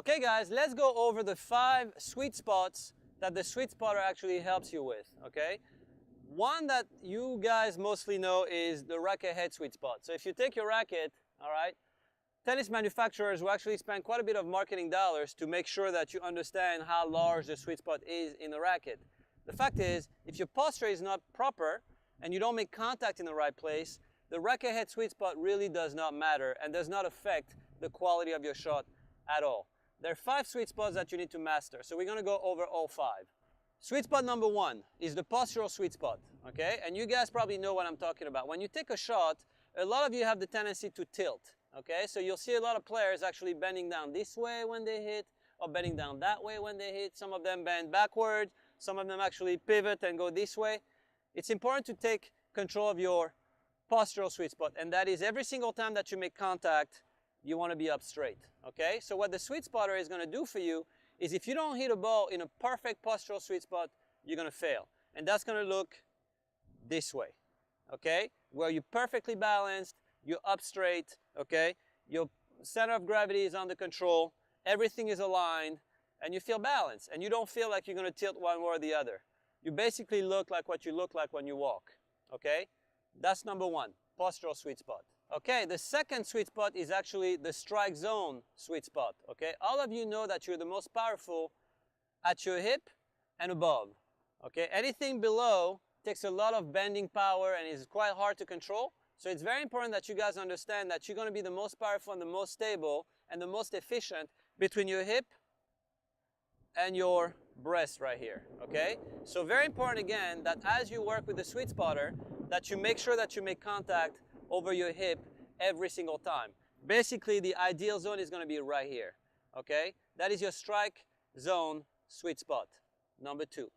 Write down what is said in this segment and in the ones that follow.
Okay guys, let's go over the 5 sweet spots that the sweet spotter actually helps you with, okay? One that you guys mostly know is the racket head sweet spot. So if you take your racket, all right, tennis manufacturers will actually spend quite a bit of marketing dollars to make sure that you understand how large the sweet spot is in the racket. The fact is, if your posture is not proper and you don't make contact in the right place, the racket head sweet spot really does not matter and does not affect the quality of your shot at all. There are 5 sweet spots that you need to master, so we're going to go over all 5. Sweet spot number 1 is the postural sweet spot, okay? And you guys probably know what I'm talking about. When you take a shot, a lot of you have the tendency to tilt, okay? So you'll see a lot of players actually bending down this way when they hit, or bending down that way when they hit. Some of them bend backward, some of them actually pivot and go this way. It's important to take control of your postural sweet spot, and that is every single time that you make contact, you want to be up straight, okay? So what the sweet spotter is going to do for you is if you don't hit a ball in a perfect postural sweet spot, you're going to fail. And that's going to look this way, okay? Where you're perfectly balanced, you're up straight, okay? Your center of gravity is under control, everything is aligned, and you feel balanced. And you don't feel like you're going to tilt one way or the other. You basically look like what you look like when you walk, okay? That's number 1, postural sweet spot. Okay, the second sweet spot is actually the strike zone sweet spot, okay? All of you know that you're the most powerful at your hip and above, okay? Anything below takes a lot of bending power and is quite hard to control. So it's very important that you guys understand that you're going to be the most powerful and the most stable and the most efficient between your hip and your breast right here, okay? So very important again that as you work with the sweet spotter, that you make sure that you make contact over your hip every single time. Basically, the ideal zone is going to be right here, okay? That is your strike zone sweet spot, number 2.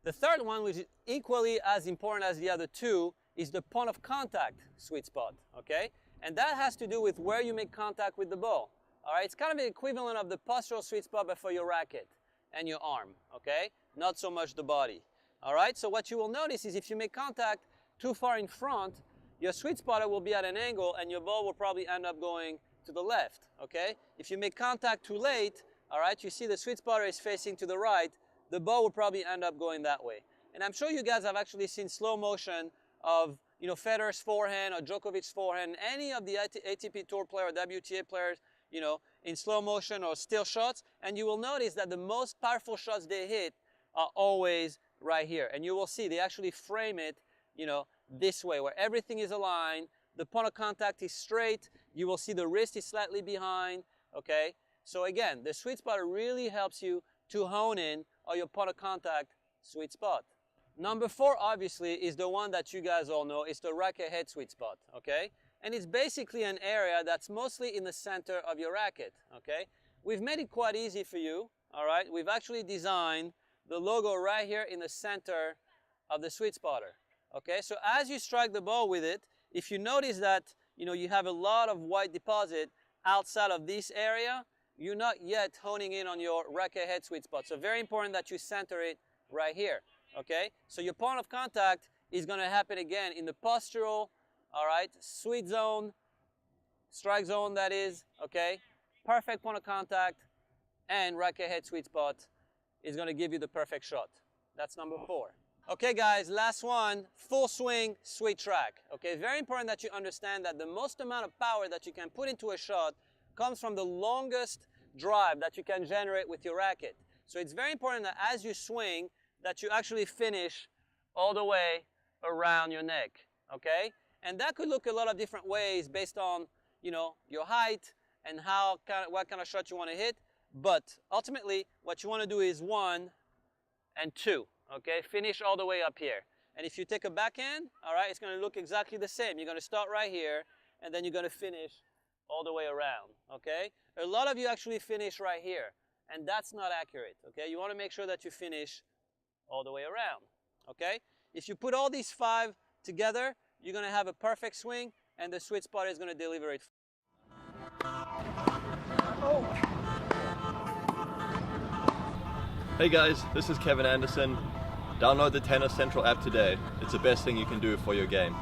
The third one, which is equally as important as the other 2, is the point of contact sweet spot, okay? And that has to do with where you make contact with the ball, all right? It's kind of the equivalent of the postural sweet spot, but for your racket and your arm, okay? Not so much the body, all right? So what you will notice is if you make contact too far in front, your sweet spotter will be at an angle and your ball will probably end up going to the left, okay? If you make contact too late, all right, you see the sweet spotter is facing to the right, the ball will probably end up going that way. And I'm sure you guys have actually seen slow motion of, you know, Federer's forehand or Djokovic's forehand, any of the ATP Tour player or WTA players, you know, in slow motion or still shots, and you will notice that the most powerful shots they hit are always right here. And you will see they actually frame it, you know, this way, where everything is aligned, the point of contact is straight, you will see the wrist is slightly behind, okay? So again, the sweet spotter really helps you to hone in on your point of contact sweet spot. Number 4, obviously, is the one that you guys all know. It's the racket head sweet spot, okay? And it's basically an area that's mostly in the center of your racket, okay? We've made it quite easy for you, all right? We've actually designed the logo right here in the center of the sweet spotter. Okay, so as you strike the ball with it, if you notice that, you know, you have a lot of white deposit outside of this area, you're not yet honing in on your racket head sweet spot. So very important that you center it right here, okay? So your point of contact is going to happen again in the postural, all right, sweet zone, strike zone that is, okay? Perfect point of contact and racket head sweet spot is going to give you the perfect shot. That's number 4. Okay guys, last one, full swing, sweet track. Okay, very important that you understand that the most amount of power that you can put into a shot comes from the longest drive that you can generate with your racket. So it's very important that as you swing, that you actually finish all the way around your neck, okay? And that could look a lot of different ways based on, you know, your height and what kind of shot you want to hit. But ultimately, what you want to do is 1 and 2. Okay, finish all the way up here. And if you take a backhand, all right, it's going to look exactly the same. You're going to start right here, and then you're going to finish all the way around, okay? A lot of you actually finish right here, and that's not accurate, okay? You want to make sure that you finish all the way around, okay? If you put all these 5 together, you're going to have a perfect swing, and the sweet spot is going to deliver it. Oh. Hey guys, this is Kevin Anderson. Download the Tennis Central app today. It's the best thing you can do for your game.